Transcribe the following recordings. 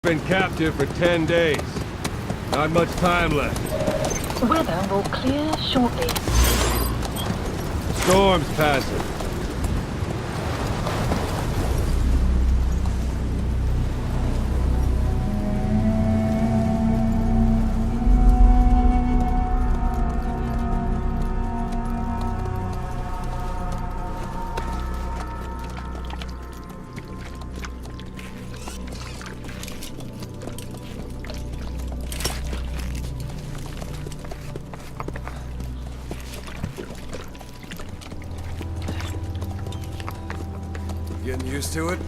been captive for 10 days. Not much time left. Weather will clear shortly. Storm's passing. Getting used to it?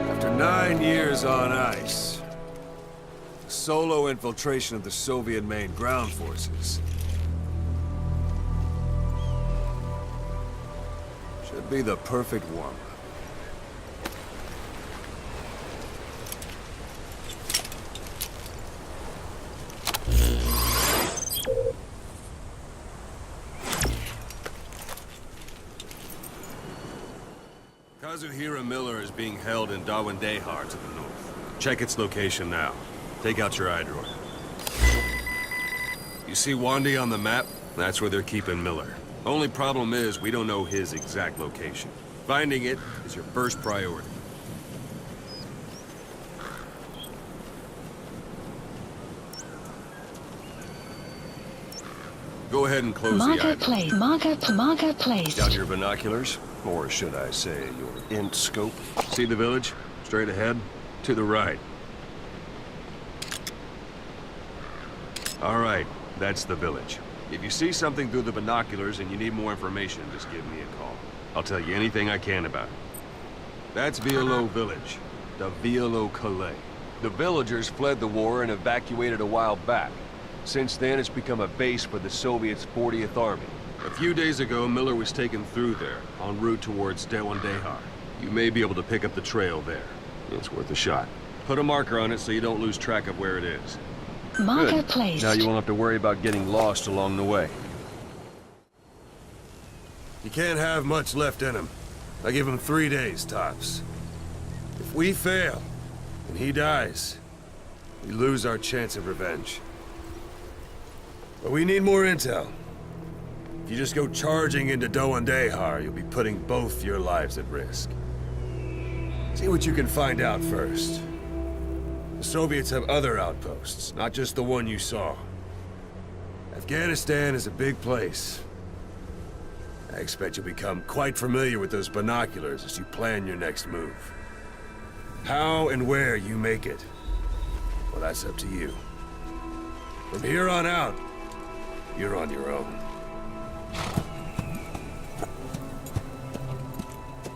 After 9 years on ice, the solo infiltration of the Soviet main ground forces should be the perfect warm-up. Kazuhira Miller is being held in Dawandehar to the north. Check its location now. Take out your iDroid. You see Wandi on the map? That's where they're keeping Miller. Only problem is, we don't know his exact location. Finding it is your first priority. Go ahead and close the iDroid. Marker placed. Got your binoculars? Or should I say, your int scope? See the village? Straight ahead? To the right. All right, that's the village. If you see something through the binoculars and you need more information, just give me a call. I'll tell you anything I can about it. That's Violo Village, the Violo Calais. The villagers fled the war and evacuated a while back. Since then, it's become a base for the Soviets' 40th Army. A few days ago, Miller was taken through there, en route towards Dawandehar. You may be able to pick up the trail there. It's worth a shot. Put a marker on it so you don't lose track of where it is. Marker Good. placed. Now you won't have to worry about getting lost along the way. You can't have much left in him. I give him 3 days, tops. If we fail, and he dies, we lose our chance of revenge. But we need more intel. If you just go charging into Dawandehar, you'll be putting both your lives at risk. See what you can find out first. The Soviets have other outposts, not just the one you saw. Afghanistan is a big place. I expect you'll become quite familiar with those binoculars as you plan your next move. How and where you make it, well, that's up to you. From here on out, you're on your own.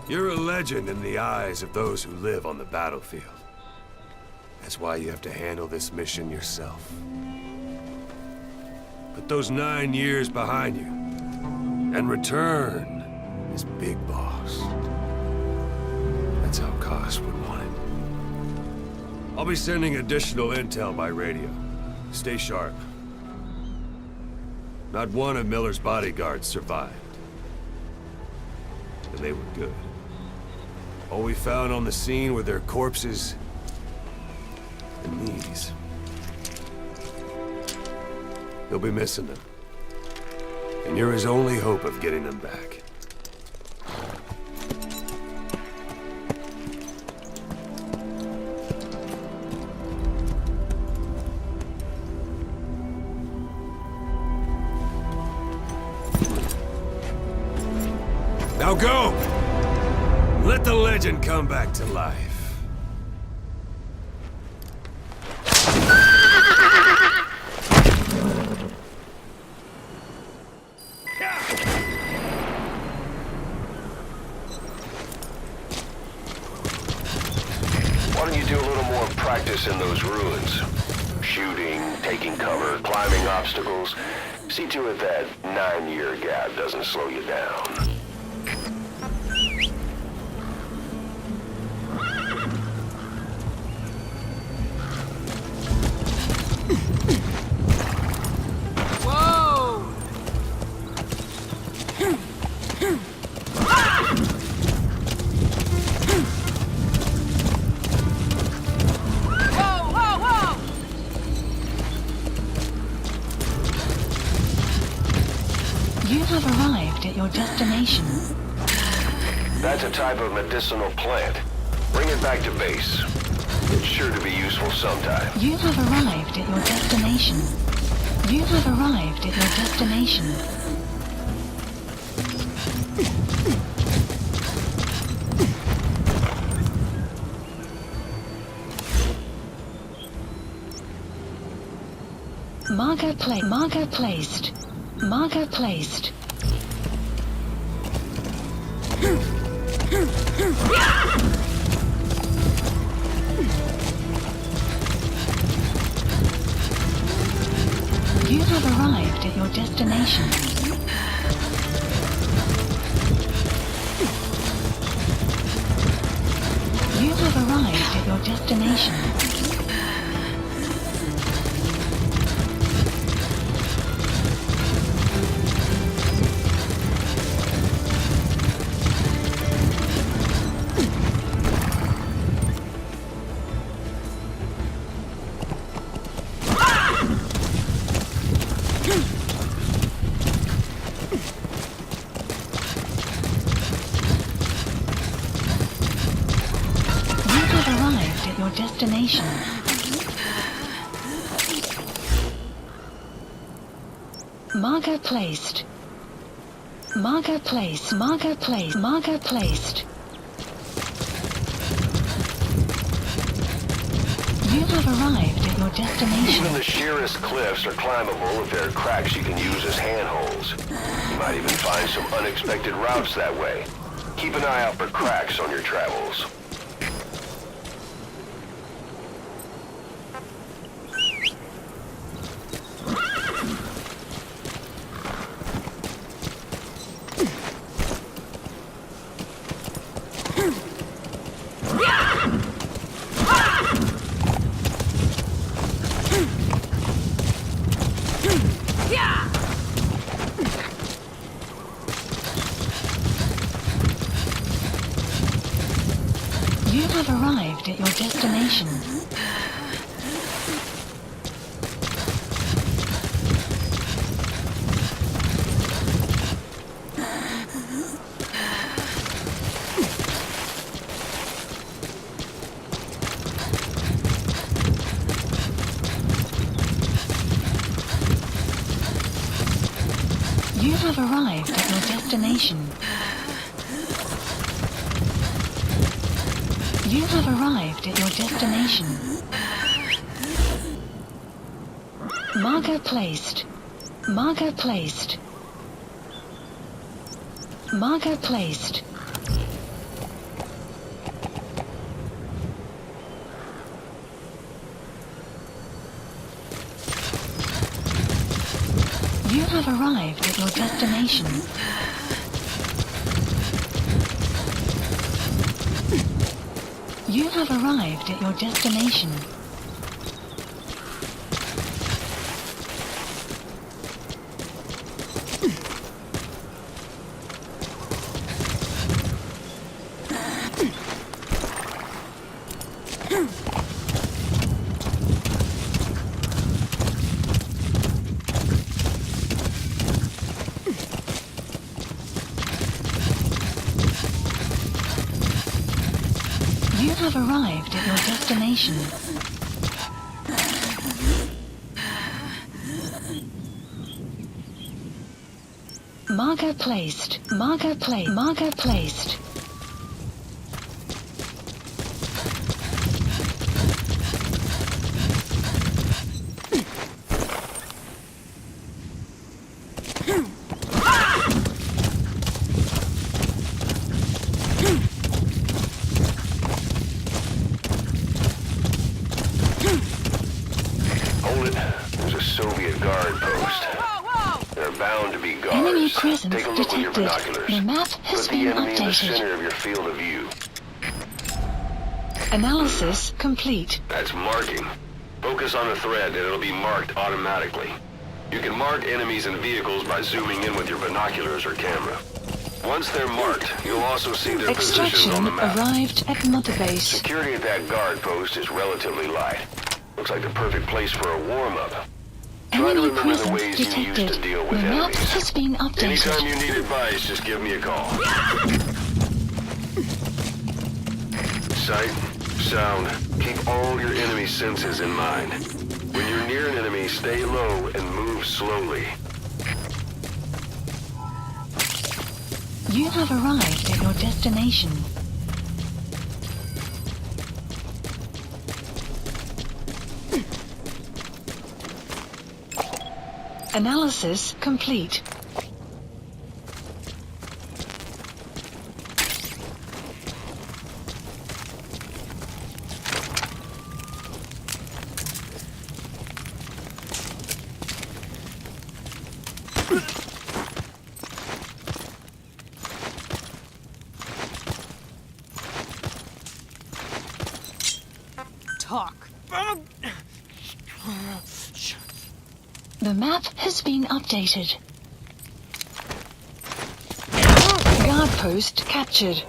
You're a legend in the eyes of those who live on the battlefield. That's why you have to handle this mission yourself. Put those 9 years behind you, and return as Big Boss. That's how Koss would want it. I'll be sending additional intel by radio. Stay sharp. Not one of Miller's bodyguards survived. And they were good. All we found on the scene were their corpses and these. He'll be missing them. And you're his only hope of getting them back. Now go! Let the legend come back to life. Why don't you do a little more practice in those ruins? Shooting, taking cover, climbing obstacles. See to it that 9-year gap doesn't slow you down. You have arrived at your destination. That's a type of medicinal plant. Bring it back to base. It's sure to be useful sometime. You have arrived at your destination. You have arrived at your destination. Marker placed. Marker placed. Marker placed. You have arrived at your destination. You have arrived at your destination. Your destination. Marker placed. Marker placed. Marker placed. Marker placed. You have arrived at your destination. Even the sheerest cliffs are climbable if there are cracks you can use as handholds. You might even find some unexpected routes that way. Keep an eye out for cracks on your travels. You have arrived at your destination. You have arrived at your destination. You have arrived at your destination. Marker placed. Marker placed. Marker placed. You have arrived at your destination. You have arrived at your destination. You have arrived at your destination. Marker placed. Marker placed. Marker placed. Hold it. There's a Soviet guard post. There are bound to be guards. Enemy presence Take a look with your detected. binoculars. The map has Put the been enemy in the updated. center of your field of view. Analysis complete. That's marking. Focus on the thread and it'll be marked automatically. You can mark enemies and vehicles by zooming in with your binoculars or camera. Once they're marked, you'll also see their positions Extraction on the map. arrived at Mother Base. Security at that guard post is relatively light. Looks like the perfect place for a warm-up. Try to Enemy remember the presence ways you used detected. to deal The with map enemies. has been Anytime updated. you need advice, just give me a call. Sight, sound, keep all your enemy senses in mind. When you're near an enemy, stay low and move slowly. You have arrived at your destination. Analysis complete. Talk. The map has been updated. Guard post captured.